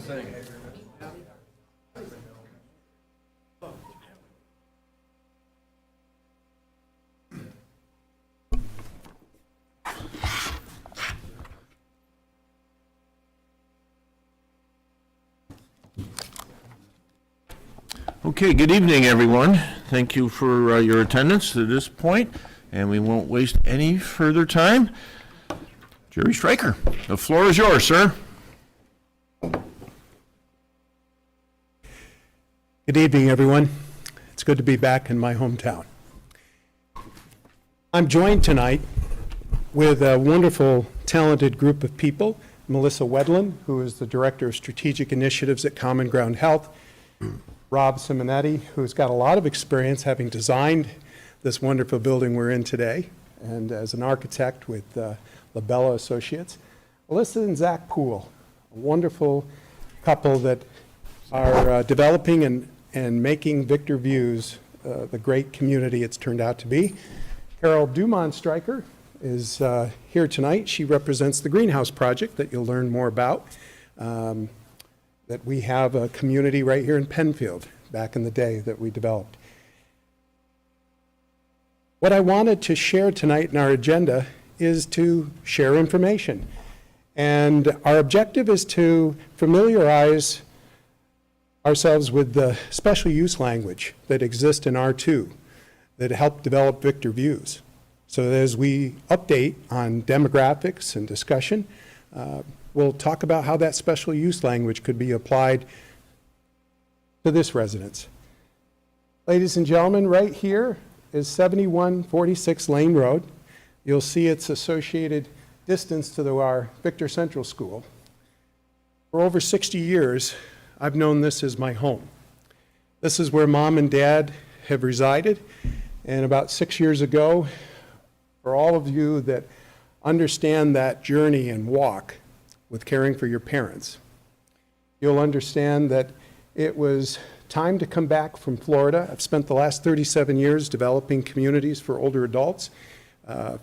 Okay, good evening, everyone. Thank you for your attendance to this point, and we won't waste any further time. Gerry Stryker, the floor is yours, sir. Good evening, everyone. It's good to be back in my hometown. I'm joined tonight with a wonderful, talented group of people. Melissa Wedlin, who is the Director of Strategic Initiatives at Common Ground Health. Rob Simonetti, who's got a lot of experience having designed this wonderful building we're in today, and as an architect with Labella Associates. Melissa and Zach Poole, a wonderful couple that are developing and making Victor Views the great community it's turned out to be. Carol Dumont Stryker is here tonight. She represents the Greenhouse Project that you'll learn more about. That we have a community right here in Penfield back in the day that we developed. What I wanted to share tonight in our agenda is to share information. And our objective is to familiarize ourselves with the special use language that exists in R2 that helped develop Victor Views. So as we update on demographics and discussion, we'll talk about how that special use language could be applied to this residence. Ladies and gentlemen, right here is 7146 Lane Road. You'll see its associated distance to our Victor Central School. For over 60 years, I've known this as my home. This is where Mom and Dad have resided, and about 6 years ago, for all of you that understand that journey and walk with caring for your parents, you'll understand that it was time to come back from Florida. I've spent the last 37 years developing communities for older adults,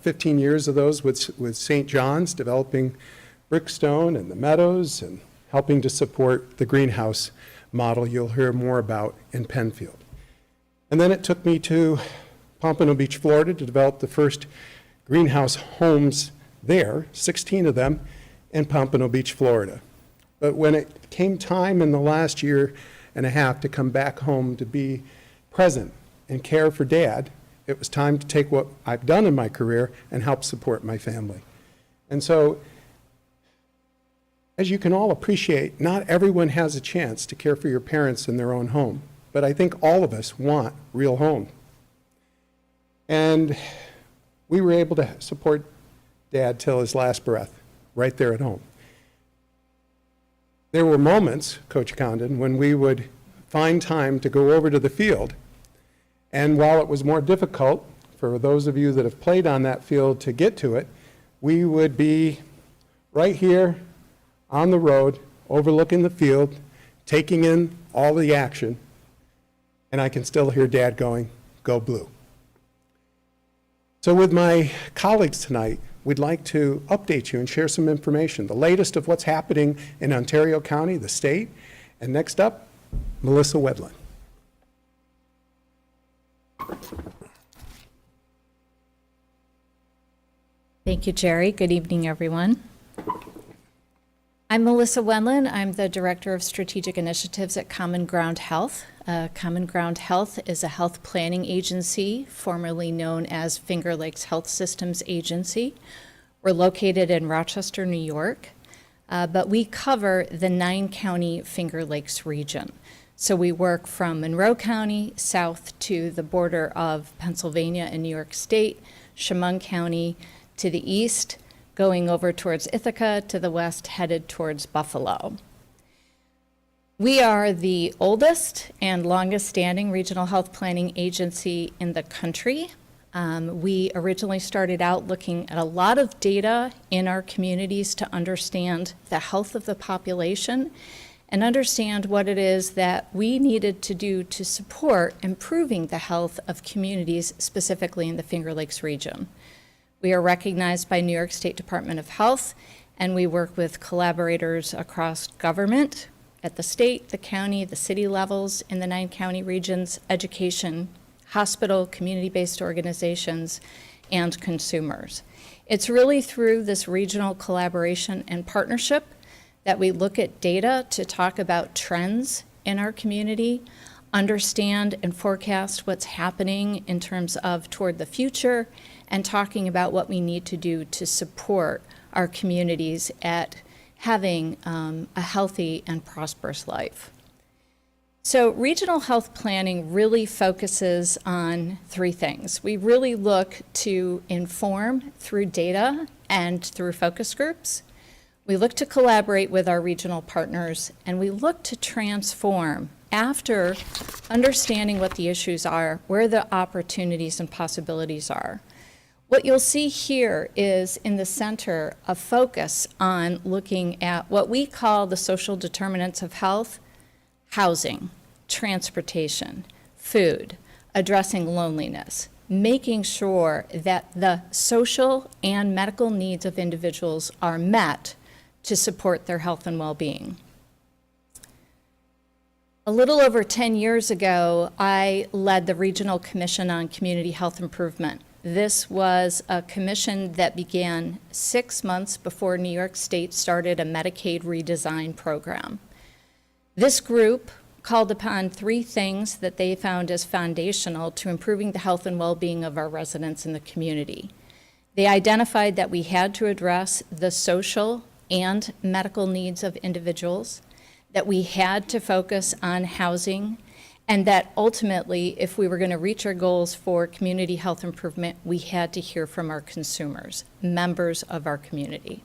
15 years of those with St. John's, developing Brickstone and the Meadows and helping to support the greenhouse model you'll hear more about in Penfield. And then it took me to Pompano Beach, Florida to develop the first greenhouse homes there, 16 of them, in Pompano Beach, Florida. But when it came time in the last year and a half to come back home to be present and care for Dad, it was time to take what I've done in my career and help support my family. And so, as you can all appreciate, not everyone has a chance to care for your parents in their own home, but I think all of us want real home. And we were able to support Dad till his last breath, right there at home. There were moments, Coach Condon, when we would find time to go over to the field, and while it was more difficult for those of you that have played on that field to get to it, we would be right here on the road, overlooking the field, taking in all the action, and I can still hear Dad going, "Go Blue." So with my colleagues tonight, we'd like to update you and share some information, the latest of what's happening in Ontario County, the state. And next up, Melissa Wedlin. Thank you, Gerry. Good evening, everyone. I'm Melissa Wedlin. I'm the Director of Strategic Initiatives at Common Ground Health. Common Ground Health is a health planning agency, formerly known as Finger Lakes Health Systems Agency. We're located in Rochester, New York, but we cover the 9-county Finger Lakes region. So we work from Monroe County south to the border of Pennsylvania and New York State, Chemung County to the east, going over towards Ithaca to the west, headed towards Buffalo. We are the oldest and longest standing regional health planning agency in the country. We originally started out looking at a lot of data in our communities to understand the health of the population and understand what it is that we needed to do to support improving the health of communities, specifically in the Finger Lakes region. We are recognized by New York State Department of Health, and we work with collaborators across government, at the state, the county, the city levels in the 9 county regions, education, hospital, community-based organizations, and consumers. It's really through this regional collaboration and partnership that we look at data to talk about trends in our community, understand and forecast what's happening in terms of toward the future, and talking about what we need to do to support our communities at having a healthy and prosperous life. So regional health planning really focuses on 3 things. We really look to inform through data and through focus groups. We look to collaborate with our regional partners, and we look to transform after understanding what the issues are, where the opportunities and possibilities are. What you'll see here is in the center a focus on looking at what we call the social determinants of health: housing, transportation, food, addressing loneliness, making sure that the social and medical needs of individuals are met to support their health and well-being. A little over 10 years ago, I led the Regional Commission on Community Health Improvement. This was a commission that began 6 months before New York State started a Medicaid redesign program. This group called upon 3 things that they found as foundational to improving the health and well-being of our residents in the community. They identified that we had to address the social and medical needs of individuals, that we had to focus on housing, and that ultimately, if we were going to reach our goals for community health improvement, we had to hear from our consumers, members of our community.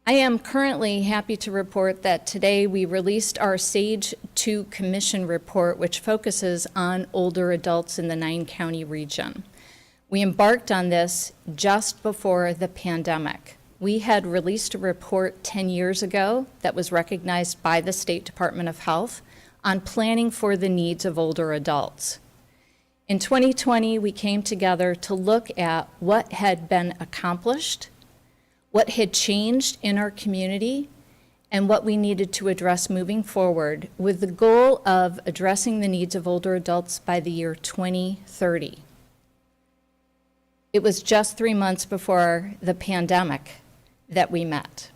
I am currently happy to report that today we released our SAGE 2 Commission report, which focuses on older adults in the 9 county region. We embarked on this just before the pandemic. We had released a report 10 years ago that was recognized by the State Department of Health on planning for the needs of older adults. In 2020, we came together to look at what had been accomplished, what had changed in our community, and what we needed to address moving forward, with the goal of addressing the needs of older adults by the year 2030. It was just 3 months before the pandemic that we met.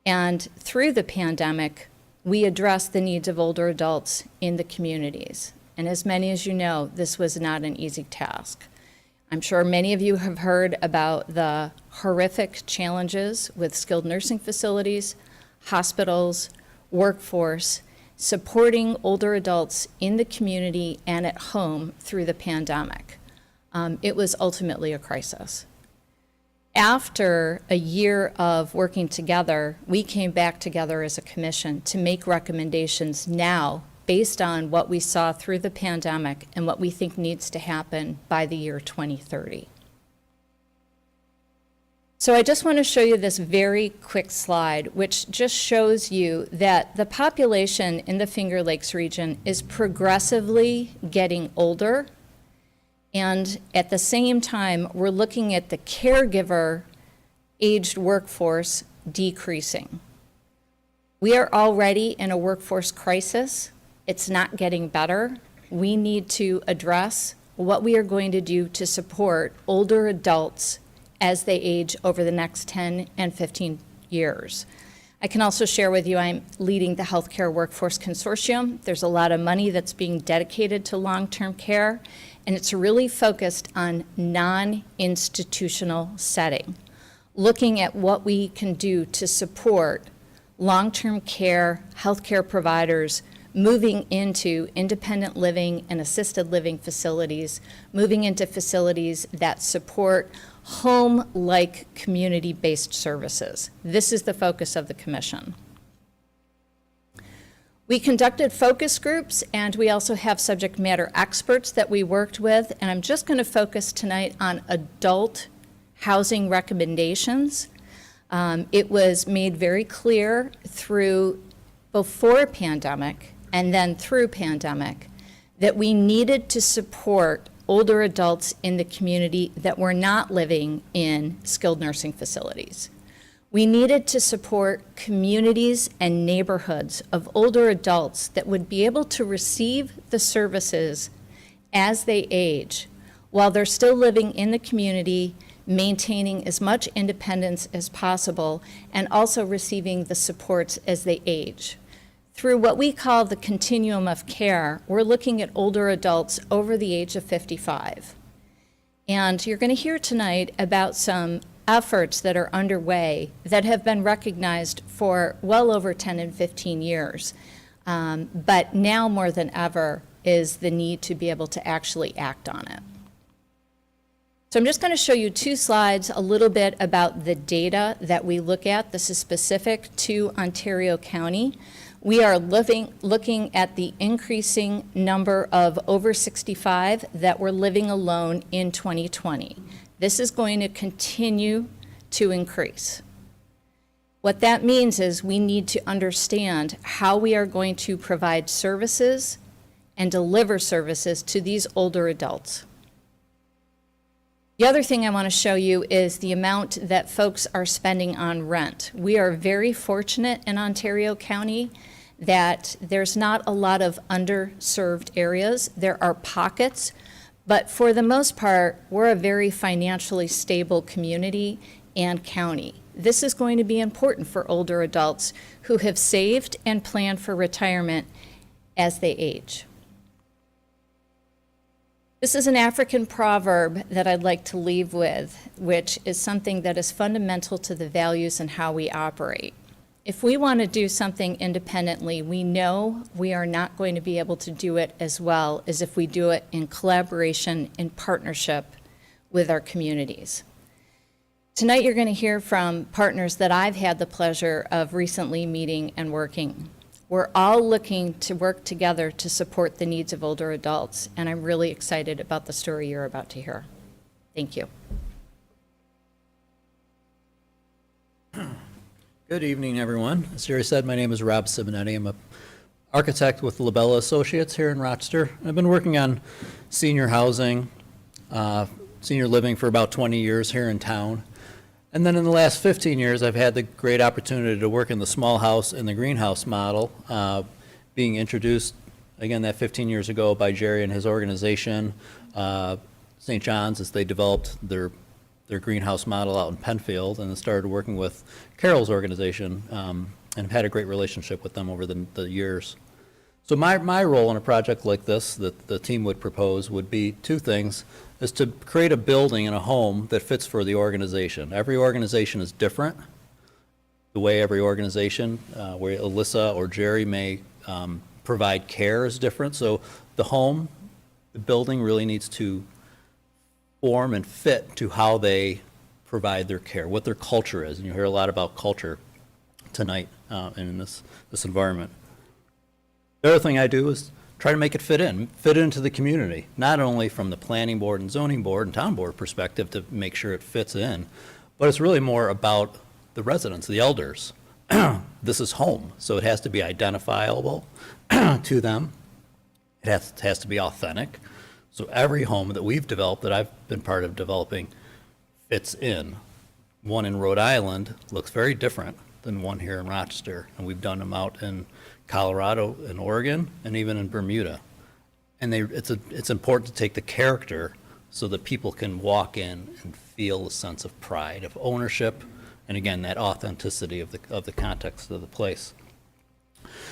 And through the pandemic, we addressed the needs of older adults in the communities. And as many as you know, this was not an easy task. I'm sure many of you have heard about the horrific challenges with skilled nursing facilities, hospitals, workforce, supporting older adults in the community and at home through the pandemic. It was ultimately a crisis. After a year of working together, we came back together as a commission to make recommendations now based on what we saw through the pandemic and what we think needs to happen by the year 2030. So I just want to show you this very quick slide, which just shows you that the population in the Finger Lakes region is progressively getting older. And at the same time, we're looking at the caregiver aged workforce decreasing. We are already in a workforce crisis. It's not getting better. We need to address what we are going to do to support older adults as they age over the next 10 and 15 years. I can also share with you I'm leading the Healthcare Workforce Consortium. There's a lot of money that's being dedicated to long-term care, and it's really focused on non-institutional setting, looking at what we can do to support long-term care, healthcare providers moving into independent living and assisted living facilities, moving into facilities that support home-like community-based services. This is the focus of the commission. We conducted focus groups, and we also have subject matter experts that we worked with, and I'm just going to focus tonight on adult housing recommendations. It was made very clear through before pandemic and then through pandemic that we needed to support older adults in the community that were not living in skilled nursing facilities. We needed to support communities and neighborhoods of older adults that would be able to receive the services as they age, while they're still living in the community, maintaining as much independence as possible, and also receiving the supports as they age. Through what we call the continuum of care, we're looking at older adults over the age of 55. And you're going to hear tonight about some efforts that are underway that have been recognized for well over 10 and 15 years. But now more than ever is the need to be able to actually act on it. So I'm just going to show you two slides, a little bit about the data that we look at. This is specific to Ontario County. We are looking at the increasing number of over 65 that were living alone in 2020. This is going to continue to increase. What that means is we need to understand how we are going to provide services and deliver services to these older adults. The other thing I want to show you is the amount that folks are spending on rent. We are very fortunate in Ontario County that there's not a lot of underserved areas. There are pockets, but for the most part, we're a very financially stable community and county. This is going to be important for older adults who have saved and planned for retirement as they age. This is an African proverb that I'd like to leave with, which is something that is fundamental to the values and how we operate. If we want to do something independently, we know we are not going to be able to do it as well as if we do it in collaboration, in partnership with our communities. Tonight you're going to hear from partners that I've had the pleasure of recently meeting and working. We're all looking to work together to support the needs of older adults, and I'm really excited about the story you're about to hear. Thank you. Good evening, everyone. As Gerry said, my name is Rob Simonetti. I'm an architect with Labella Associates here in Rochester. I've been working on senior housing, senior living for about 20 years here in town. And then in the last 15 years, I've had the great opportunity to work in the small house and the greenhouse model, being introduced, again, that 15 years ago by Gerry and his organization, St. John's, as they developed their greenhouse model out in Penfield, and then started working with Carol's organization, and have had a great relationship with them over the years. So my role in a project like this that the team would propose would be two things, is to create a building and a home that fits for the organization. Every organization is different. The way every organization, where Alyssa or Gerry may provide care is different. So the home, the building really needs to form and fit to how they provide their care, what their culture is. And you hear a lot about culture tonight in this environment. The other thing I do is try to make it fit into the community, not only from the planning board and zoning board and town board perspective to make sure it fits in, but it's really more about the residents, the elders. This is home, so it has to be identifiable to them. It has to be authentic. So every home that we've developed, that I've been part of developing, fits in. One in Rhode Island looks very different than one here in Rochester, and we've done them out in Colorado and Oregon and even in Bermuda. And it's important to take the character so that people can walk in and feel a sense of pride, of ownership, and again, that authenticity of the context of the place.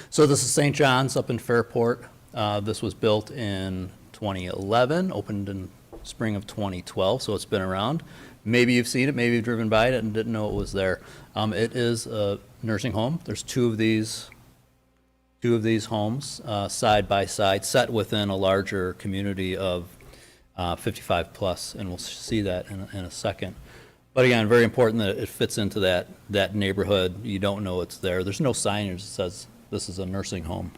So this is St. John's up in Fairport. This was built in 2011, opened in spring of 2012, so it's been around. Maybe you've seen it, maybe you've driven by it and didn't know it was there. It is a nursing home. There's two of these homes side by side, set within a larger community of 55 plus, and we'll see that in a second. But again, very important that it fits into that neighborhood. You don't know it's there. There's no signage that says this is a nursing home.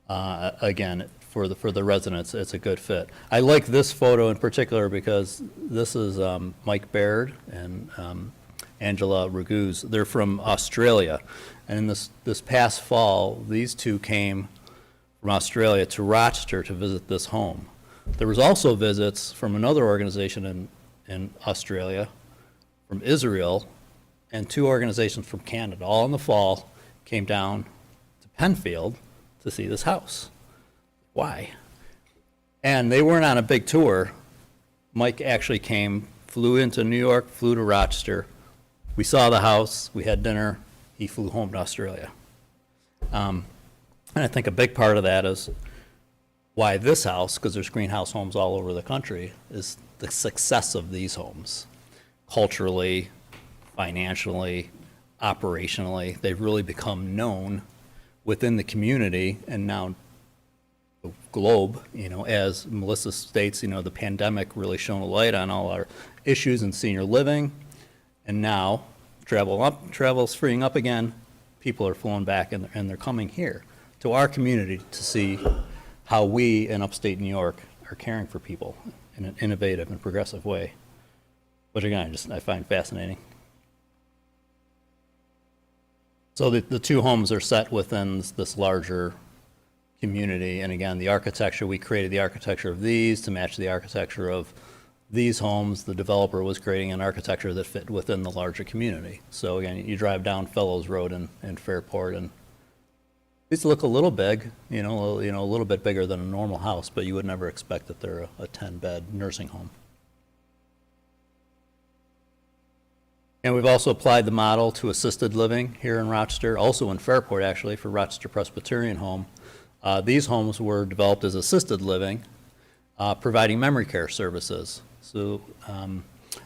Again, for the residents, it's a good fit. I like this photo in particular because this is Mike Baird and Angela Raguse. They're from Australia, and in this past fall, these two came from Australia to Rochester to visit this home. There was also visits from another organization in Australia from Israel and 2 organizations from Canada, all in the fall, came down to Penfield to see this house. Why? And they weren't on a big tour. Mike actually came, flew into New York, flew to Rochester. We saw the house, we had dinner, he flew home to Australia. And I think a big part of that is why this house, because there's greenhouse homes all over the country, is the success of these homes. Culturally, financially, operationally, they've really become known within the community and now the globe, as Melissa states, the pandemic really shone a light on all our issues in senior living. And now travel's freeing up again. People are flowing back and they're coming here to our community to see how we in upstate New York are caring for people in an innovative and progressive way, which again, I find fascinating. So the 2 homes are set within this larger community. And again, the architecture, we created the architecture of these to match the architecture of these homes. The developer was creating an architecture that fit within the larger community. So again, you drive down Fellows Road in Fairport, and these look a little big, a little bit bigger than a normal house, but you would never expect that they're a 10-bed nursing home. And we've also applied the model to assisted living here in Rochester, also in Fairport actually, for Rochester Presbyterian Home. These homes were developed as assisted living, providing memory care services. So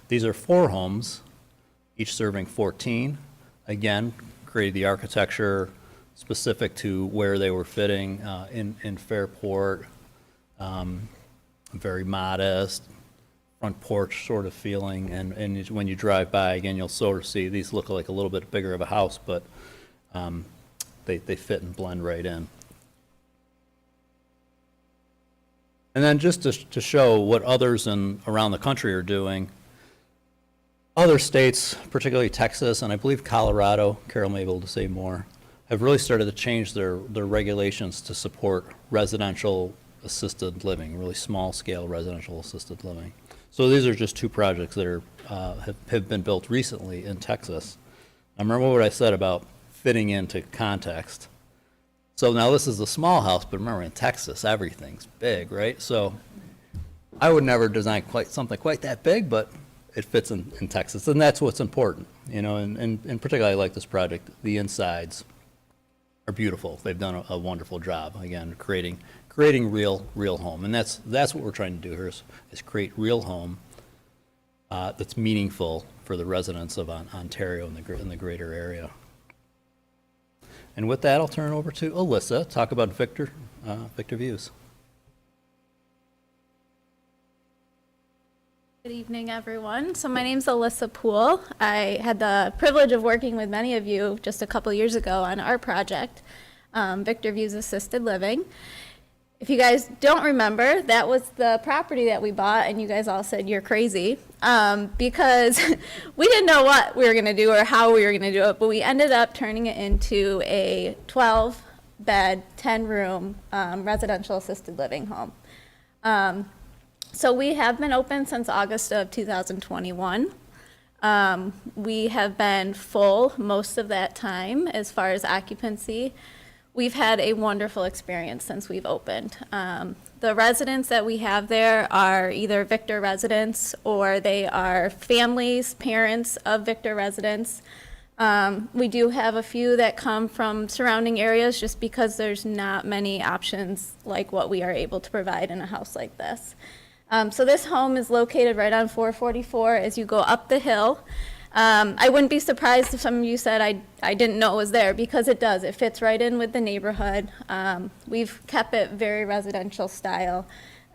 these are 4 homes, each serving 14. Again, created the architecture specific to where they were fitting in Fairport. Very modest, front porch sort of feeling, and when you drive by, again, you'll sort of see these look like a little bit bigger of a house, but they fit and blend right in. And then just to show what others around the country are doing, other states, particularly Texas, and I believe Colorado, Carol may be able to say more, have really started to change their regulations to support residential assisted living, really small-scale residential assisted living. So these are just 2 projects that have been built recently in Texas. Now remember what I said about fitting into context. So now this is a small house, but remember in Texas, everything's big, right? So I would never design something quite that big, but it fits in Texas, and that's what's important, and particularly I like this project. The insides are beautiful. They've done a wonderful job, again, creating real home, and that's what we're trying to do here is create real home that's meaningful for the residents of Ontario and the greater area. And with that, I'll turn it over to Alyssa, talk about Victor Views. Good evening, everyone. So my name's Alyssa Poole. I had the privilege of working with many of you just a couple years ago on our project, Victor Views Assisted Living. If you guys don't remember, that was the property that we bought, and you guys all said you're crazy because we didn't know what we were going to do or how we were going to do it, but we ended up turning it into a 12-bed, 10-room residential assisted living home. So we have been open since August of 2021. We have been full most of that time as far as occupancy. We've had a wonderful experience since we've opened. The residents that we have there are either Victor residents or they are families, parents of Victor residents. We do have a few that come from surrounding areas just because there's not many options like what we are able to provide in a house like this. So this home is located right on 444 as you go up the hill. I wouldn't be surprised if some of you said I didn't know it was there, because it does. It fits right in with the neighborhood. We've kept it very residential style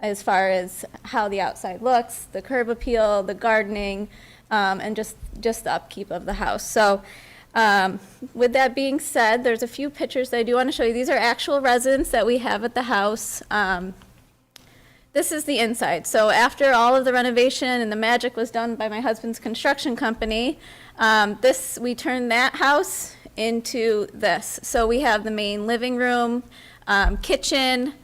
as far as how the outside looks, the curb appeal, the gardening, and just the upkeep of the house. So with that being said, there's a few pictures that I do want to show you. These are actual residents that we have at the house. This is the inside. So after all of the renovation and the magic was done by my husband's construction company, we turned that house into this. So we have the main living room, kitchen.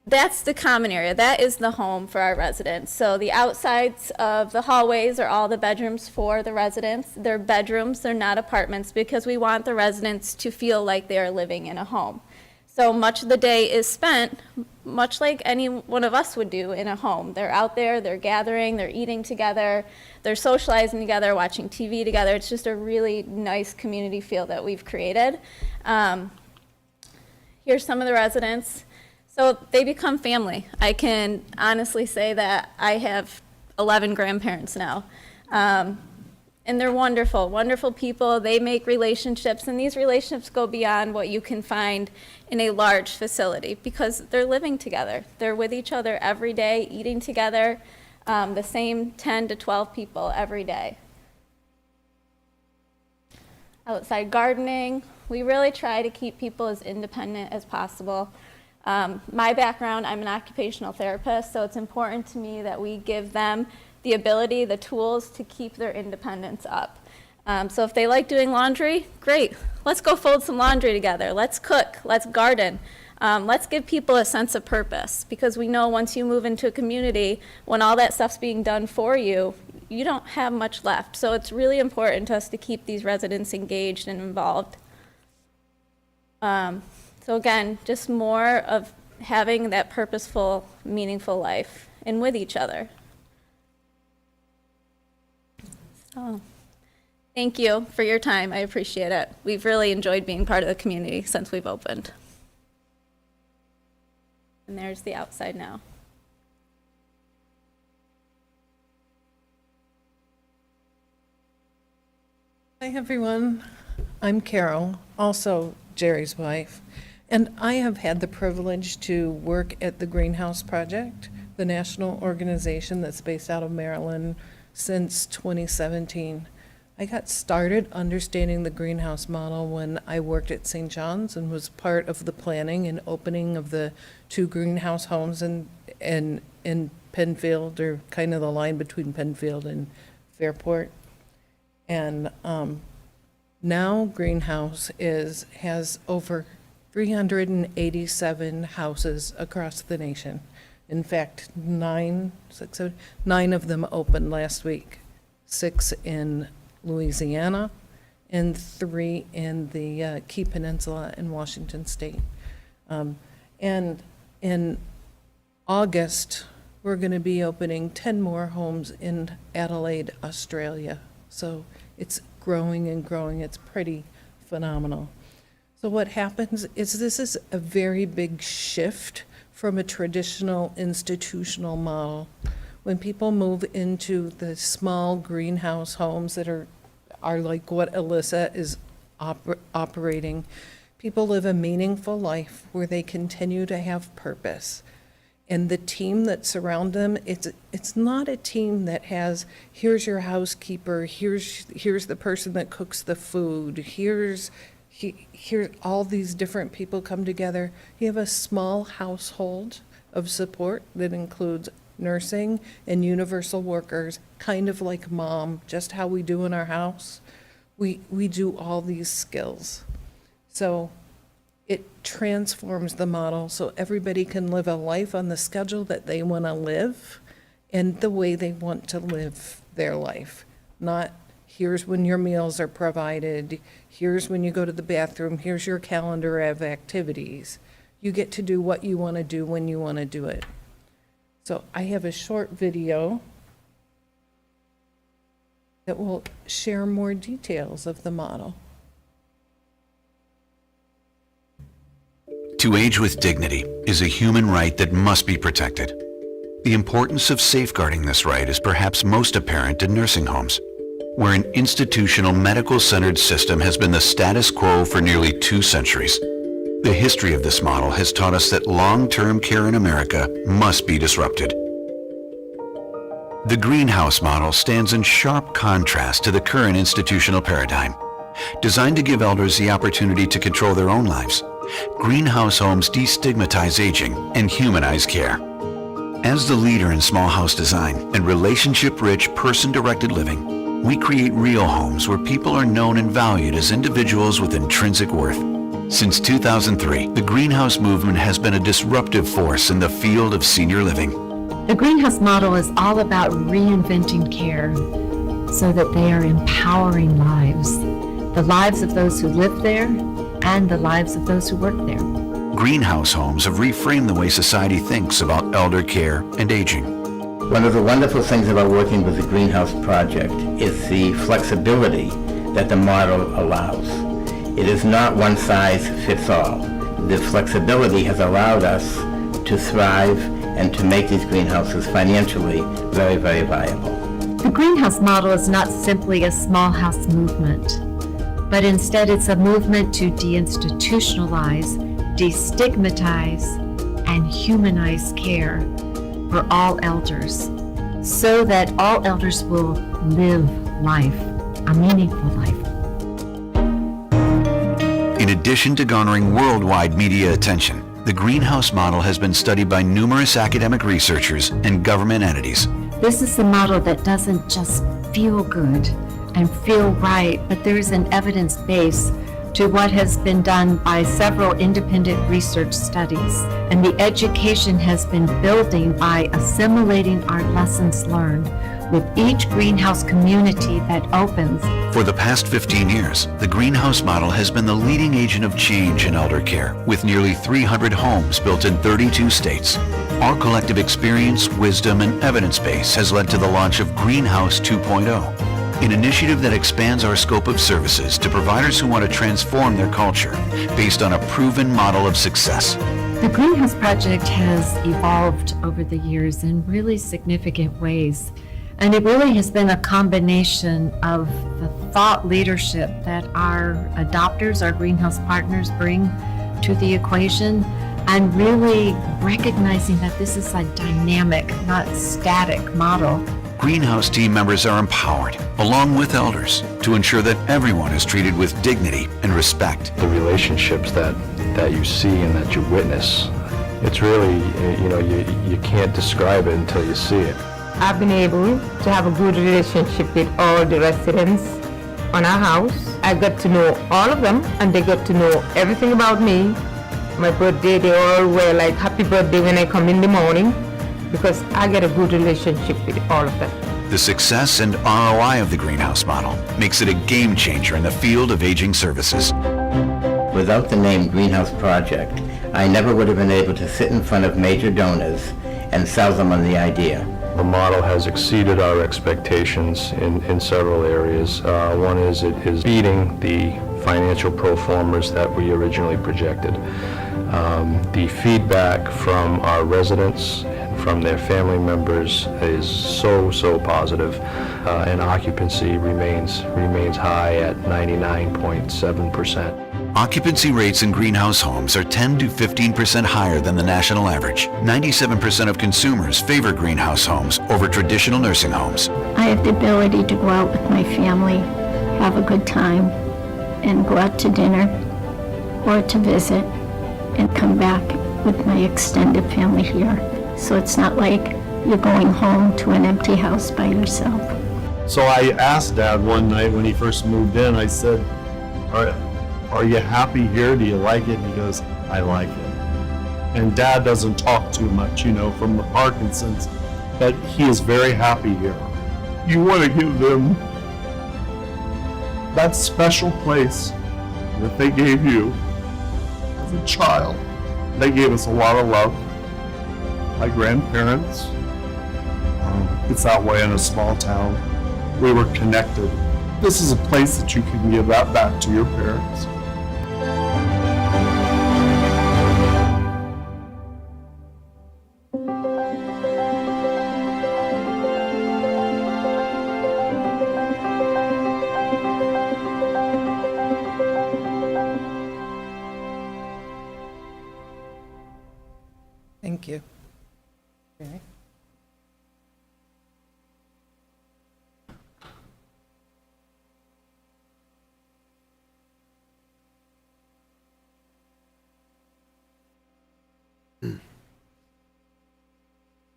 That's the common area. That is the home for our residents. So the outsides of the hallways are all the bedrooms for the residents. They're bedrooms, they're not apartments, because we want the residents to feel like they are living in a home. So much of the day is spent, much like any one of us would do in a home. They're out there, they're gathering, they're eating together, they're socializing together, watching TV together. It's just a really nice community feel that we've created. Here's some of the residents. So they become family. I can honestly say that I have 11 grandparents now. And they're wonderful, wonderful people. They make relationships, and these relationships go beyond what you can find in a large facility because they're living together. They're with each other every day, eating together, the same 10 to 12 people every day. Outside gardening, we really try to keep people as independent as possible. My background, I'm an occupational therapist, so it's important to me that we give them the ability, the tools to keep their independence up. So if they like doing laundry, great. Let's go fold some laundry together. Let's cook. Let's garden. Let's give people a sense of purpose, because we know once you move into a community, when all that stuff's being done for you, you don't have much left. So it's really important to us to keep these residents engaged and involved. So again, just more of having that purposeful, meaningful life and with each other. So, thank you for your time. I appreciate it. We've really enjoyed being part of the community since we've opened. And there's the outside now. Hi, everyone. I'm Carol, also Jerry's wife, and I have had the privilege to work at the Greenhouse Project, the national organization that's based out of Maryland, since 2017. I got started understanding the greenhouse model when I worked at St. John's and was part of the planning and opening of the 2 greenhouse homes in Penfield, or kind of the line between Penfield and Fairport. And now Greenhouse has over 387 houses across the nation. In fact, 9 of them opened last week, 6 in Louisiana and 3 in the Key Peninsula in Washington State. And in August, we're going to be opening 10 more homes in Adelaide, Australia. So it's growing and growing. It's pretty phenomenal. So what happens is this is a very big shift from a traditional institutional model. When people move into the small greenhouse homes that are like what Alyssa is operating, people live a meaningful life where they continue to have purpose. And the team that surround them, it's not a team that has, here's your housekeeper, here's the person that cooks the food, here's all these different people come together. You have a small household of support that includes nursing and universal workers, kind of like mom, just how we do in our house. We do all these skills. So it transforms the model so everybody can live a life on the schedule that they want to live and the way they want to live their life. Not, here's when your meals are provided, here's when you go to the bathroom, here's your calendar of activities. You get to do what you want to do when you want to do it. So I have a short video that will share more details of the model. To age with dignity is a human right that must be protected. The importance of safeguarding this right is perhaps most apparent in nursing homes, where an institutional medical-centered system has been the status quo for nearly 2 centuries. The history of this model has taught us that long-term care in America must be disrupted. The greenhouse model stands in sharp contrast to the current institutional paradigm. Designed to give elders the opportunity to control their own lives, greenhouse homes destigmatize aging and humanize care. As the leader in small house design and relationship-rich, person-directed living, we create real homes where people are known and valued as individuals with intrinsic worth. Since 2003, the greenhouse movement has been a disruptive force in the field of senior living. The greenhouse model is all about reinventing care so that they are empowering lives, the lives of those who live there and the lives of those who work there. Greenhouse homes have reframed the way society thinks about elder care and aging. One of the wonderful things about working with the Greenhouse Project is the flexibility that the model allows. It is not one size fits all. The flexibility has allowed us to thrive and to make these greenhouses financially very, very viable. The greenhouse model is not simply a small house movement, but instead it's a movement to deinstitutionalize, destigmatize, and humanize care for all elders, so that all elders will live life, a meaningful life. In addition to garnering worldwide media attention, the greenhouse model has been studied by numerous academic researchers and government entities. This is a model that doesn't just feel good and feel right, but there is an evidence base to what has been done by several independent research studies. And the education has been building by assimilating our lessons learned with each greenhouse community that opens. For the past 15 years, the greenhouse model has been the leading agent of change in elder care, with nearly 300 homes built in 32 states. Our collective experience, wisdom, and evidence base has led to the launch of Greenhouse 2.0, an initiative that expands our scope of services to providers who want to transform their culture based on a proven model of success. The Greenhouse Project has evolved over the years in really significant ways. And it really has been a combination of the thought leadership that our adopters, our greenhouse partners bring to the equation, and really recognizing that this is a dynamic, not static model. Greenhouse team members are empowered, along with elders, to ensure that everyone is treated with dignity and respect. The relationships that you see and that you witness, it's really, you can't describe it until you see it. I've been able to have a good relationship with all the residents on our house. I got to know all of them, and they got to know everything about me. My birthday, they all were like, happy birthday when I come in the morning, because I get a good relationship with all of them. The success and ROI of the greenhouse model makes it a game changer in the field of aging services. Without the name Greenhouse Project, I never would have been able to sit in front of major donors and sell them on the idea. The model has exceeded our expectations in several areas. One is it is beating the financial pro formas that we originally projected. The feedback from our residents and from their family members is so positive, and occupancy remains high at 99.7%. Occupancy rates in greenhouse homes are 10 to 15% higher than the national average. 97% of consumers favor greenhouse homes over traditional nursing homes. I have the ability to go out with my family, have a good time, and go out to dinner or to visit and come back with my extended family here. So it's not like you're going home to an empty house by yourself. So I asked Dad one night when he first moved in, I said, are you happy here? Do you like it? He goes, I like it. And Dad doesn't talk too much, from the Parkinson's, but he is very happy here. You want to give them that special place that they gave you as a child. They gave us a lot of love. My grandparents, it's that way in a small town. We were connected. This is a place that you can give that back to your parents. Thank you. Okay.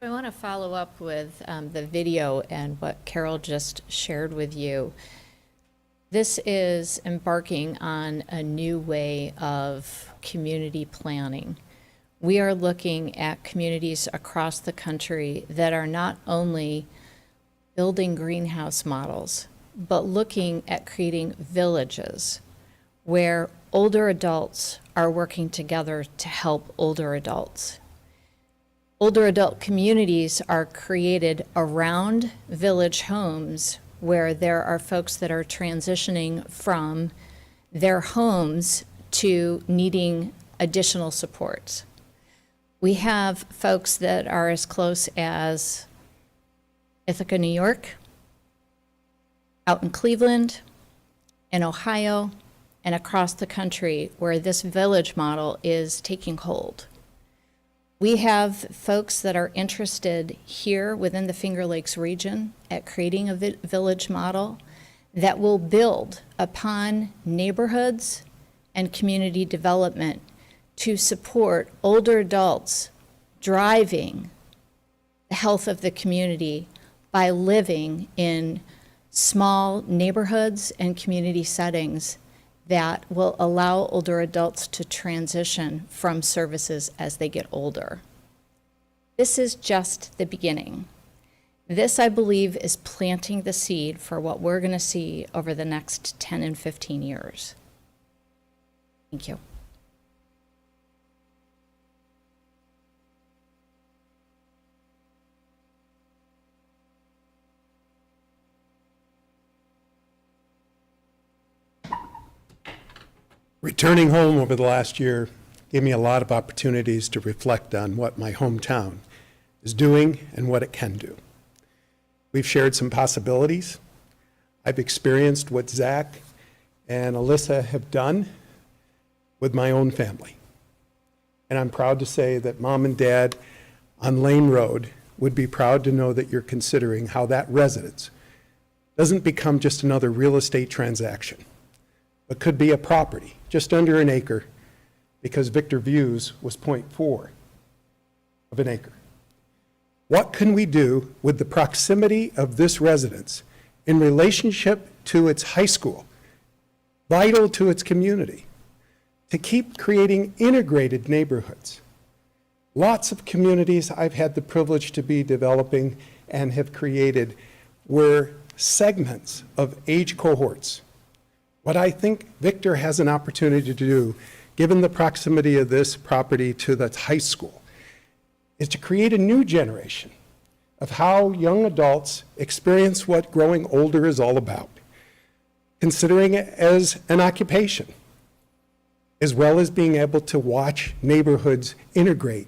I want to follow up with the video and what Carol just shared with you. This is embarking on a new way of community planning. We are looking at communities across the country that are not only building greenhouse models, but looking at creating villages where older adults are working together to help older adults. Older adult communities are created around village homes where there are folks that are transitioning from their homes to needing additional supports. We have folks that are as close as Ithaca, New York, out in Cleveland, in Ohio, and across the country where this village model is taking hold. We have folks that are interested here within the Finger Lakes region at creating a village model that will build upon neighborhoods and community development to support older adults driving the health of the community by living in small neighborhoods and community settings that will allow older adults to transition from services as they get older. This is just the beginning. This, I believe, is planting the seed for what we're going to see over the next 10 and 15 years. Thank you. Returning home over the last year gave me a lot of opportunities to reflect on what my hometown is doing and what it can do. We've shared some possibilities. I've experienced what Zach and Alyssa have done with my own family. And I'm proud to say that Mom and Dad on Lane Road would be proud to know that you're considering how that residence doesn't become just another real estate transaction, but could be a property just under an acre, because Victor Views was 0.4 of an acre. What can we do with the proximity of this residence in relationship to its high school, vital to its community, to keep creating integrated neighborhoods? Lots of communities I've had the privilege to be developing and have created were segments of age cohorts. What I think Victor has an opportunity to do, given the proximity of this property to the high school, is to create a new generation of how young adults experience what growing older is all about, considering it as an occupation, as well as being able to watch neighborhoods integrate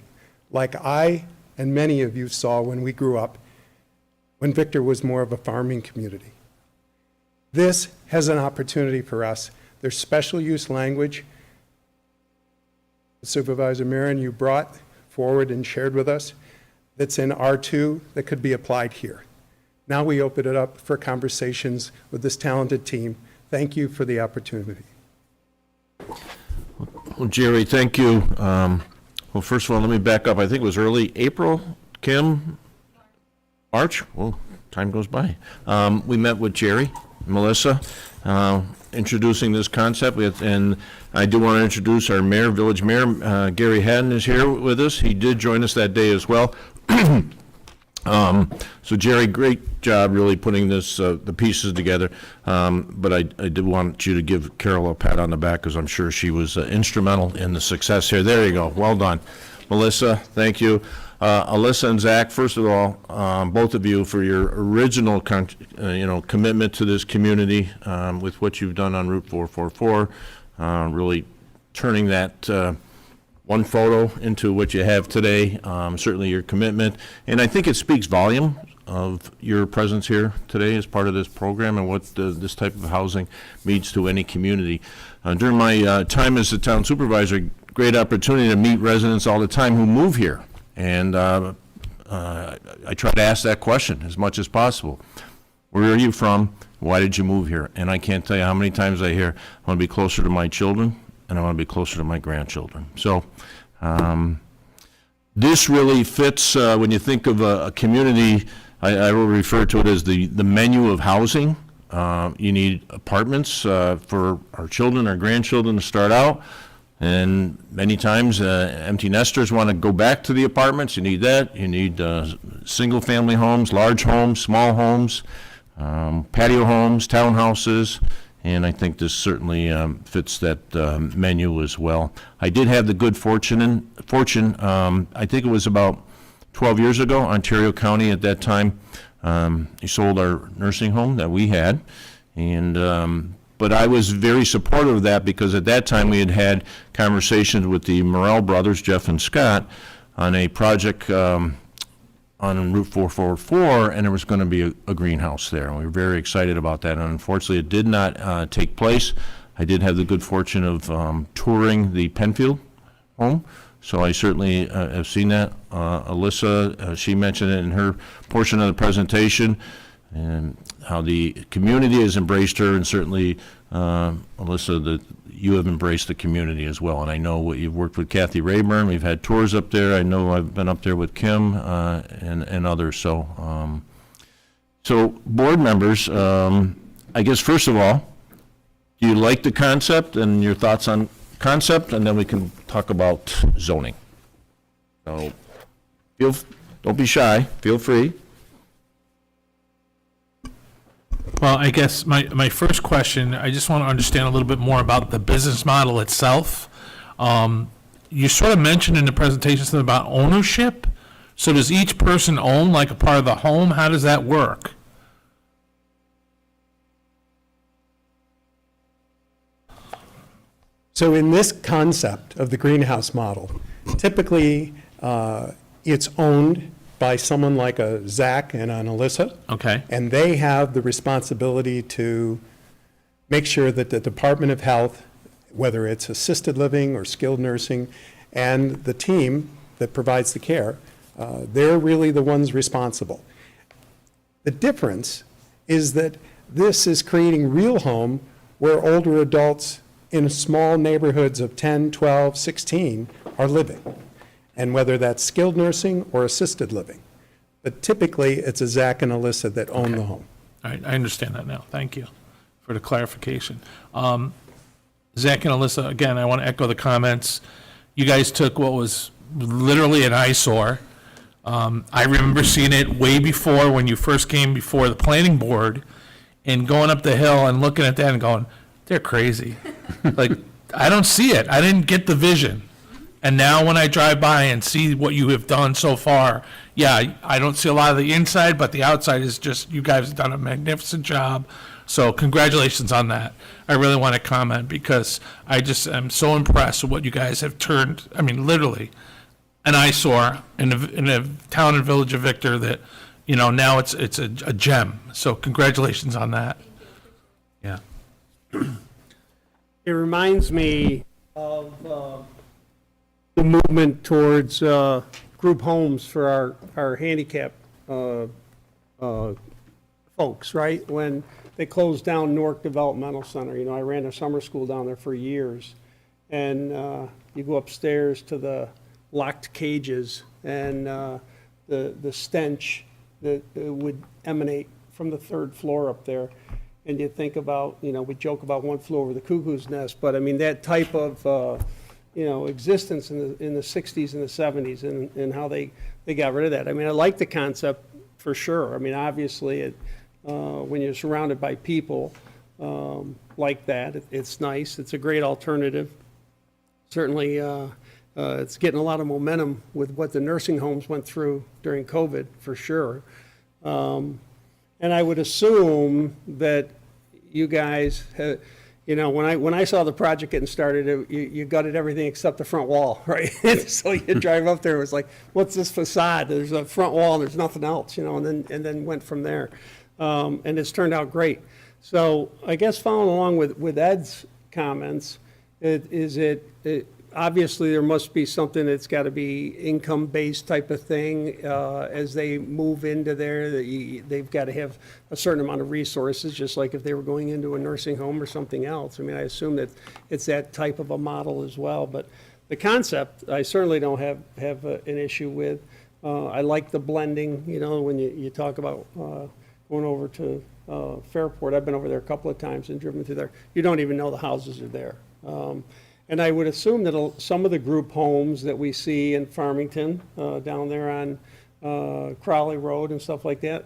like I and many of you saw when we grew up, when Victor was more of a farming community. This has an opportunity for us. There's special use language, Supervisor Marin, you brought forward and shared with us, that's in R2 that could be applied here. Now we open it up for conversations with this talented team. Thank you for the opportunity. Well, Gerry, thank you. Well, first of all, let me back up. I think it was early April, Kim, March. Well, time goes by. We met with Gerry, Melissa, introducing this concept. And I do want to introduce our mayor, village mayor, Gary Haddon is here with us. He did join us that day as well. So Gerry, great job really putting this, the pieces together. But I did want you to give Carol a pat on the back, because I'm sure she was instrumental in the success here. There you go. Well done. Melissa, thank you. Alyssa and Zach, first of all, both of you for your original commitment to this community with what you've done on Route 444, really turning that one photo into what you have today, certainly your commitment. And I think it speaks volume of your presence here today as part of this program and what this type of housing means to any community. During my time as the town supervisor, great opportunity to meet residents all the time who move here. And I try to ask that question as much as possible. Where are you from? Why did you move here? And I can't tell you how many times I hear, I want to be closer to my children, and I want to be closer to my grandchildren. So this really fits when you think of a community. I will refer to it as the menu of housing You need apartments for our children, our grandchildren to start out. And many times, empty nesters want to go back to the apartments. You need that. You need single-family homes, large homes, small homes, patio homes, townhouses, and I think this certainly fits that menu as well. I did have the good fortune, I think it was about 12 years ago, Ontario County at that time, he sold our nursing home that we had, and but I was very supportive of that because at that time we had had conversations with the Morrell brothers, Jeff and Scott, on a project on Route 444, and there was going to be a greenhouse there. And we were very excited about that. And unfortunately, it did not take place. I did have the good fortune of touring the Penfield home, so I certainly have seen that. Alyssa, she mentioned it in her portion of the presentation, and how the community has embraced her, and certainly, Alyssa, that you have embraced the community as well. And I know you've worked with Kathy Rayburn. We've had tours up there. I know I've been up there with Kim and others. So, so board members, I guess first of all, do you like the concept and your thoughts on concept, and then we can talk about zoning. So, don't be shy. Feel free. Well, I guess my first question, I just want to understand a little bit more about the business model itself. You sort of mentioned in the presentation something about ownership. So does each person own like a part of the home? How does that work? So in this concept of the greenhouse model, typically it's owned by someone like a Zach and an Alyssa. Okay. And they have the responsibility to make sure that the Department of Health, whether it's assisted living or skilled nursing, and the team that provides the care, they're really the ones responsible. The difference is that this is creating real home where older adults in small neighborhoods of 10, 12, 16 are living, and whether that's skilled nursing or assisted living. But typically, it's a Zach and Alyssa that own the home. All right, I understand that now. Thank you for the clarification. Zach and Alyssa, again, I want to echo the comments. You guys took what was literally an eyesore. I remember seeing it way before when you first came before the planning board and going up the hill and looking at that and going, they're crazy. Like, I don't see it. I didn't get the vision. And now when I drive by and see what you have done so far, yeah, I don't see a lot of the inside, but the outside is just, you guys have done a magnificent job. So congratulations on that. I really want to comment because I just am so impressed with what you guys have turned, I mean, literally, an eyesore in a town and village of Victor that, you know, now it's a gem. So congratulations on that. Yeah. It reminds me of the movement towards group homes for our handicapped folks, right? When they closed down Newark Developmental Center, you know, I ran a summer school down there for years. And you go upstairs to the locked cages and the stench that would emanate from the third floor up there. And you think about, you know, we joke about one flew over the cuckoo's nest, but I mean, that type of, you know, existence in the 60s and the 70s and how they got rid of that. I mean, I like the concept for sure. I mean, obviously, when you're surrounded by people like that, it's nice. It's a great alternative. Certainly, it's getting a lot of momentum with what the nursing homes went through during COVID, for sure. And I would assume that you guys, you know, when I saw the project getting started, you gutted everything except the front wall, right? So you drive up there, it was like, what's this facade? There's a front wall, and there's nothing else, you know, and then went from there. And it's turned out great. So I guess following along with Ed's comments, obviously there must be something that's got to be income-based type of thing as they move into there. They've got to have a certain amount of resources, just like if they were going into a nursing home or something else. I mean, I assume that it's that type of a model as well. But the concept, I certainly don't have an issue with. I like the blending, you know, when you talk about going over to Fairport. I've been over there a couple of times and driven through there. You don't even know the houses are there. And I would assume that some of the group homes that we see in Farmington, down there on Crowley Road and stuff like that,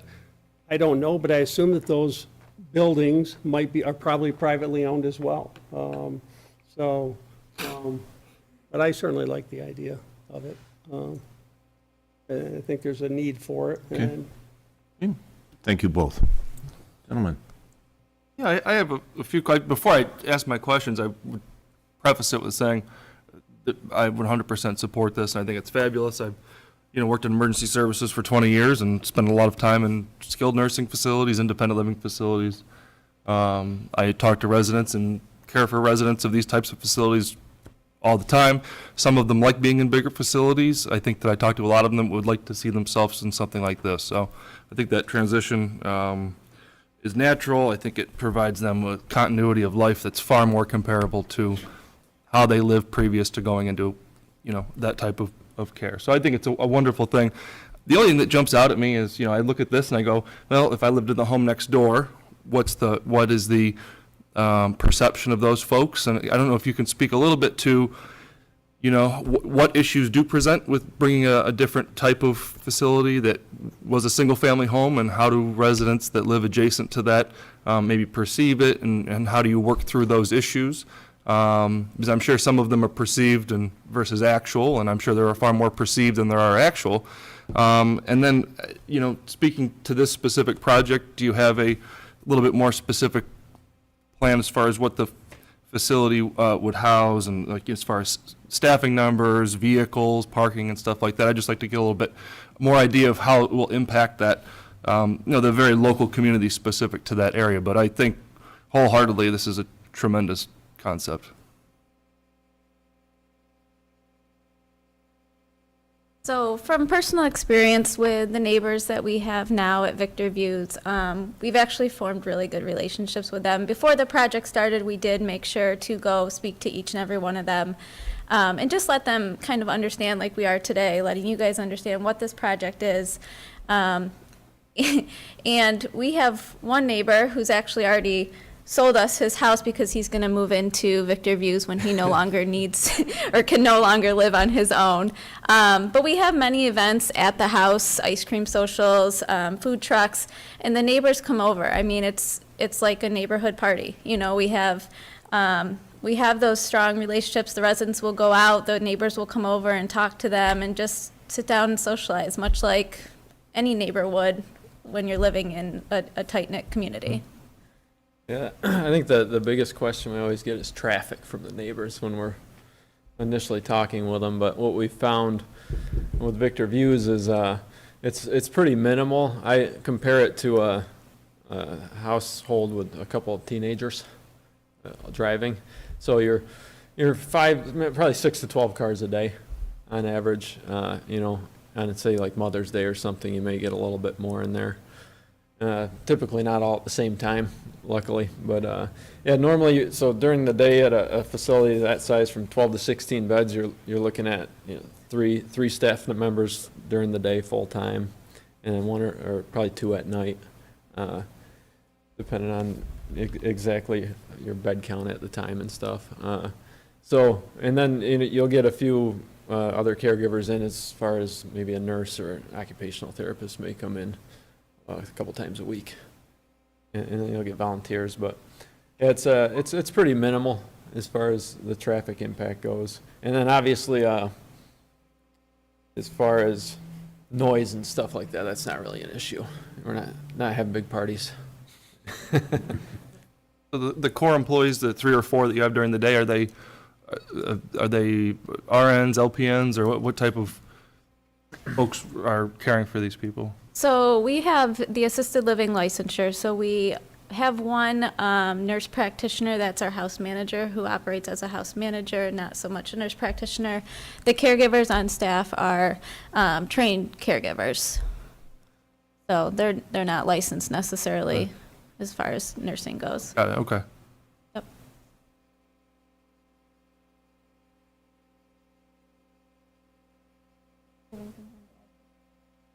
I don't know, but I assume that those buildings are probably privately owned as well. But I certainly like the idea of it. I think there's a need for it. Okay. Thank you both. Gentlemen. Yeah, I have a few questions. Before I ask my questions, I would preface it with saying that I 100% support this, and I think it's fabulous. I've worked in emergency services for 20 years and spent a lot of time in skilled nursing facilities, independent living facilities. I talk to residents and care for residents of these types of facilities all the time. Some of them like being in bigger facilities. I think that I talk to a lot of them that would like to see themselves in something like this. So I think that transition is natural. I think it provides them with continuity of life that's far more comparable to how they lived previous to going into, that type of care. So I think it's a wonderful thing. The only thing that jumps out at me is, I look at this and I go, well, if I lived in the home next door, what is the perception of those folks? And I don't know if you can speak a little bit to, what issues do present with bringing a different type of facility that was a single-family home, and how do residents that live adjacent to that maybe perceive it, and how do you work through those issues? Because I'm sure some of them are perceived versus actual, and I'm sure there are far more perceived than there are actual. And then, speaking to this specific project, do you have a little bit more specific plan as far as what the facility would house, and like as far as staffing numbers, vehicles, parking, and stuff like that? I'd just like to get a little bit more idea of how it will impact that, the very local community specific to that area. But I think wholeheartedly this is a tremendous concept. So from personal experience with the neighbors that we have now at Victor Views, we've actually formed really good relationships with them. Before the project started, we did make sure to go speak to each and every one of them, and just let them kind of understand, like we are today, letting you guys understand what this project is. And we have one neighbor who's actually already sold us his house because he's going to move into Victor Views when he no longer needs or can no longer live on his own. But we have many events at the house, ice cream socials, food trucks, and the neighbors come over. I mean, it's like a neighborhood party. We have those strong relationships. The residents will go out, the neighbors will come over and talk to them and just sit down and socialize, much like any neighbor would when you're living in a tight-knit community. Yeah, I think the biggest question we always get is traffic from the neighbors when we're initially talking with them. But what we found with Victor Views is it's pretty minimal. I compare it to a household with a couple of teenagers driving. So you're probably 6 to 12 cars a day on average. On say like Mother's Day or something, you may get a little bit more in there. Typically not all at the same time, luckily, but normally, so during the day at a facility that size, from 12 to 16 beds, you're looking at three staff members during the day full time, and then one or probably 2 at night, depending on exactly your bed count at the time and stuff. And then you'll get a few other caregivers in, as far as maybe a nurse or an occupational therapist may come in a couple times a week, and then you'll get volunteers. But it's pretty minimal as far as the traffic impact goes. And then obviously, as far as noise and stuff like that, that's not really an issue. We're not having big parties. So the core employees, the 3 or 4 that you have during the day, are they RNs, LPNs, or what type of folks are caring for these people? So we have the assisted living licensure. So we have one nurse practitioner that's our house manager, who operates as a house manager, not so much a nurse practitioner. The caregivers on staff are trained caregivers. So they're not licensed necessarily, right, as far as nursing goes. Got it, okay. Yep.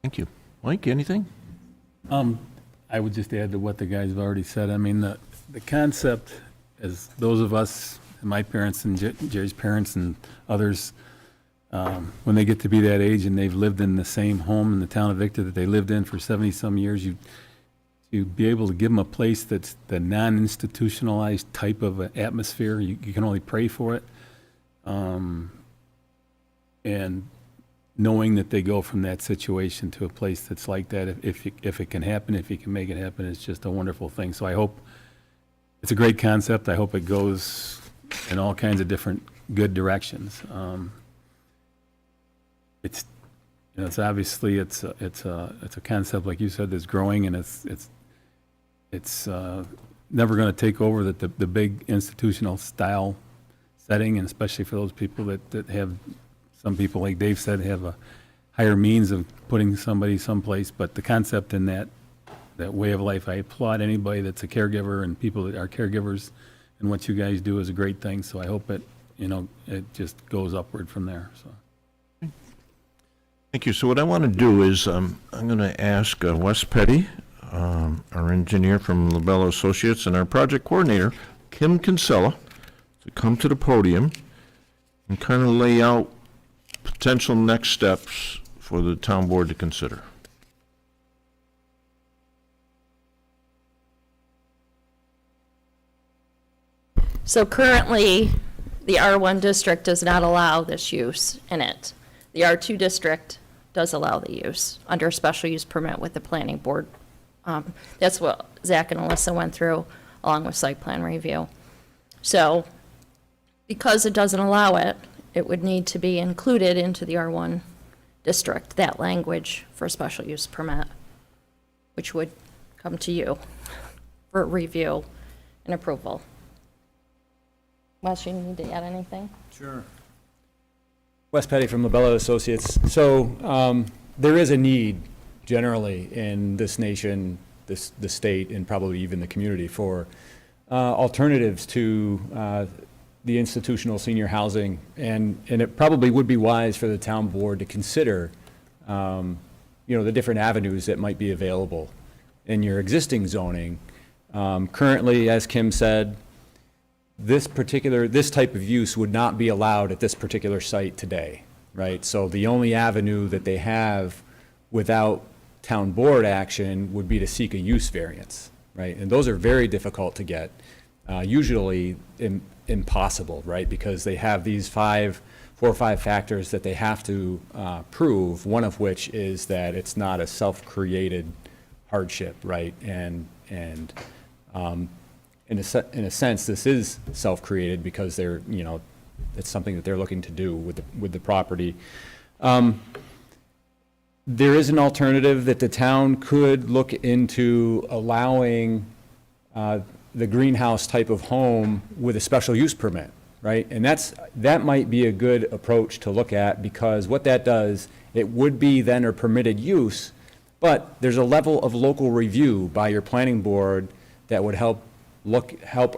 Thank you. Mike, anything? I would just add to what the guys have already said. I mean, the concept, as those of us, my parents and Jerry's parents and others, when they get to be that age and they've lived in the same home in the town of Victor that they lived in for 70-some years, you be able to give them a place that's the non-institutionalized type of atmosphere. You can only pray for it. And knowing that they go from that situation to a place that's like that, if it can happen, if you can make it happen, it's just a wonderful thing. So I hope, it's a great concept. I hope it goes in all kinds of different good directions. It's, you know, it's obviously, it's a concept, like you said, that's growing, and it's never going to take over the big institutional style setting, and especially for those people that have, some people, like Dave said, have a higher means of putting somebody someplace. But the concept in that way of life, I applaud anybody that's a caregiver and people that are caregivers, and what you guys do is a great thing. So I hope it just goes upward from there. So. Thank you. So what I want to do is I'm going to ask Wes Petty, our engineer from Labella Associates, and our project coordinator, Kim Kinsella, to come to the podium and kind of lay out potential next steps for the town board to consider. So currently, the R1 district does not allow this use in it. The R2 district does allow the use under a special use permit with the planning board. That's what Zach and Alyssa went through, along with site plan review. So because it doesn't allow it, it would need to be included into the R1 district, that language for a special use permit, which would come to you for review and approval. Wes, you need to add anything? Sure. Wes Petty from Labella Associates. So there is a need generally in this nation, the state, and probably even the community for alternatives to the institutional senior housing, and it probably would be wise for the town board to consider, the different avenues that might be available in your existing zoning. Currently, as Kim said, this type of use would not be allowed at this particular site today, right? So the only avenue that they have without town board action would be to seek a use variance, right? And those are very difficult to get, usually impossible, right? Because they have these 4 or 5 factors that they have to prove, one of which is that it's not a self-created hardship, right? And in a sense, this is self-created because they're, it's something that they're looking to do with the property. There is an alternative that the town could look into, allowing the greenhouse type of home with a special use permit, right? And that might be a good approach to look at, because what that does, it would be then a permitted use, but there's a level of local review by your planning board that would help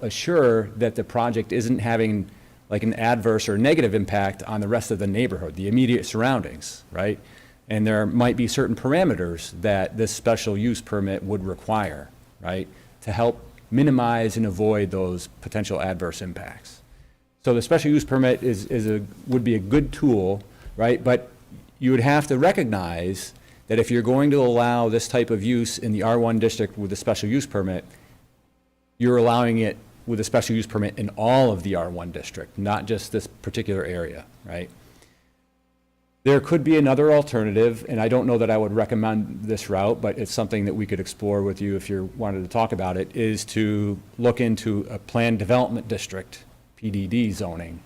assure that the project isn't having like an adverse or negative impact on the rest of the neighborhood, the immediate surroundings, right? And there might be certain parameters that this special use permit would require, right, to help minimize and avoid those potential adverse impacts. So the special use permit would be a good tool, right? But you would have to recognize that if you're going to allow this type of use in the R1 district with a special use permit, you're allowing it with a special use permit in all of the R1 district, not just this particular area, right? There could be another alternative, and I don't know that I would recommend this route, but it's something that we could explore with you if you wanted to talk about it, is to look into a planned development district, PDD zoning.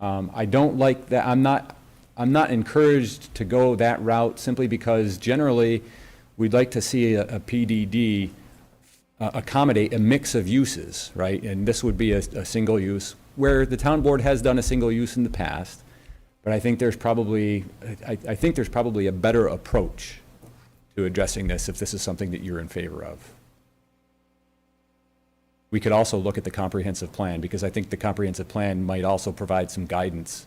I don't like that. I'm not encouraged to go that route, simply because generally we'd like to see a PDD accommodate a mix of uses, right? And this would be a single use, where the town board has done a single use in the past. But I think there's probably a better approach to addressing this if this is something that you're in favor of. We could also look at the comprehensive plan, because I think the comprehensive plan might also provide some guidance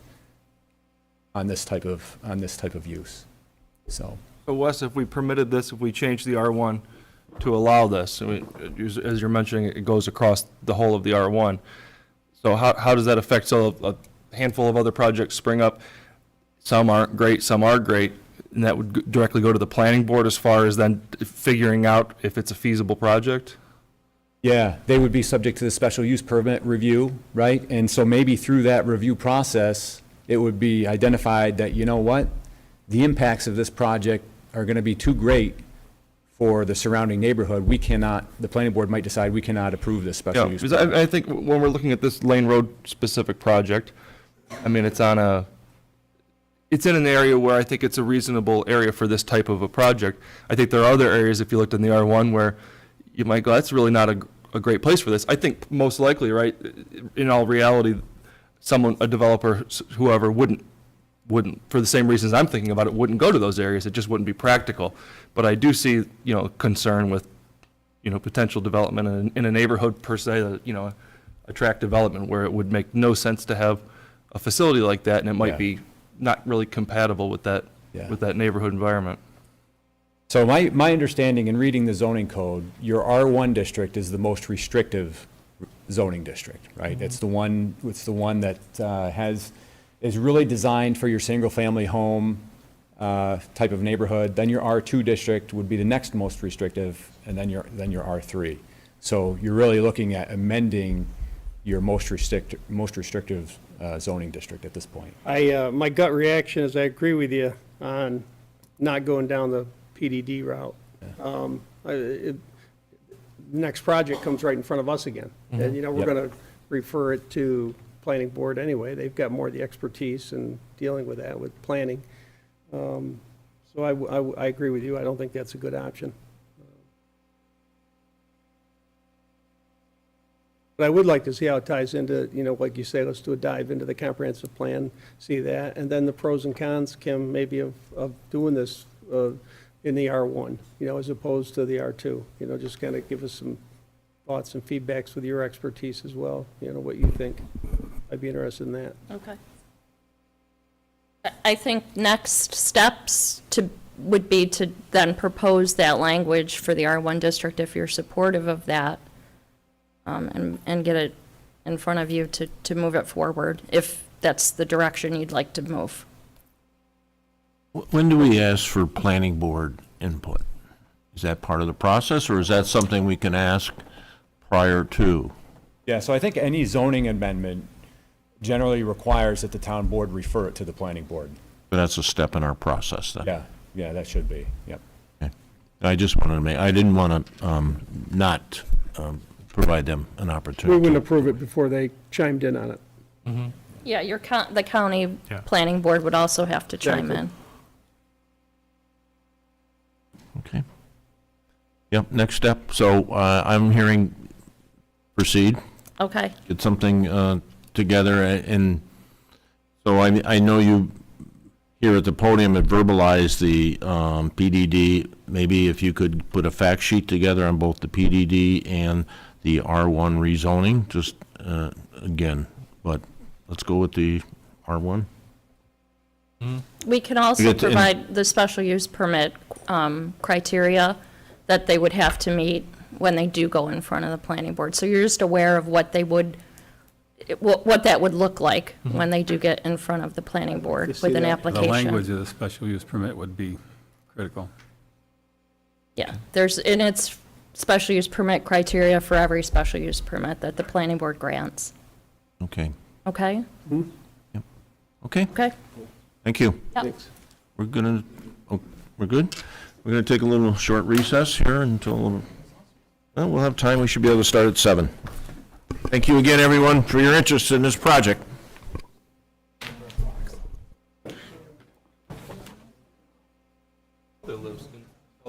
on this type of use. So Wes, if we permitted this, if we changed the R1 to allow this. I mean, as you're mentioning, it goes across the whole of the R1. So how does that affect, so a handful of other projects spring up? Some aren't great, some are great, and that would directly go to the planning board as far as then figuring out if it's a feasible project? Yeah, they would be subject to the special use permit review, right? And so maybe through that review process, it would be identified that, you know what? The impacts of this project are going to be too great for the surrounding neighborhood. We cannot, the planning board might decide we cannot approve this special Yeah, use because permit. I think when we're looking at this Lane Road specific project, I mean, it's in an area where I think it's a reasonable area for this type of a project. I think there are other areas, if you looked in the R1, where you might go, that's really not a great place for this. I think most likely, right, in all reality, a developer, whoever, wouldn't, for the same reasons I'm thinking about it, wouldn't go to those areas. It just wouldn't be practical. But I do see, concern with, potential development in a neighborhood per se, that, a tract development where it would make no sense to have a facility like that, and it might be not really compatible with that neighborhood environment. So my understanding in reading the zoning code, your R1 district is the most restrictive zoning district, right? It's the one that is really designed for your single-family home type of neighborhood. Then your R2 district would be the next most restrictive, and then your R3. So you're really looking at amending your most restrictive zoning district at this point. My gut reaction is I agree with you on not going down the PDD route. Next project comes right in front of us again. And, we're going to refer it to planning board anyway. They've got more of the expertise in dealing with that, with planning. So I agree with you. I don't think that's a good option. But I would like to see how it ties into, like you say, let's do a dive into the comprehensive plan, see that, and then the pros and cons, Kim, maybe of doing this in the R1, as opposed to the R2. Just kind of give us some thoughts and feedbacks with your expertise as well, what you think. I'd be interested in that. Okay. I think next steps would be to then propose that language for the R1 district if you're supportive of that, and get it in front of you to move it forward, if that's the direction you'd like to move. When do we ask for planning board input? Is that part of the process, or is that something we can ask prior to? Yeah, so I think any zoning amendment generally requires that the town board refer it to the planning board. But that's a step in our process then? Yeah, that should be, yep. Okay. I just wanted to I didn't want to not provide them an opportunity. We wouldn't approve it before they chimed in on it. Mm-hmm. Yeah, the county planning board would also have to chime in. Okay. Yep, next step. So I'm hearing proceed. Okay. Get something together, and so I know you here at the podium had verbalized the PDD. Maybe if you could put a fact sheet together on both the PDD and the R1 rezoning, just again, but let's go with the R1. We can also provide the special use permit criteria that they would have to meet when they do go in front of the planning board. So you're just aware of what they would, what that would look like when they do get in front of the planning board with an application. The language of the special use permit would be critical. Yeah, and it's special use permit criteria for every special use permit that the planning board grants. Okay. Okay? Yep. Okay. Okay. Thank you. Yep. We're good? We're gonna take a little short recess here until, well, we'll have time. We should be able to start at 7. Thank you again, everyone, for your interest in this project.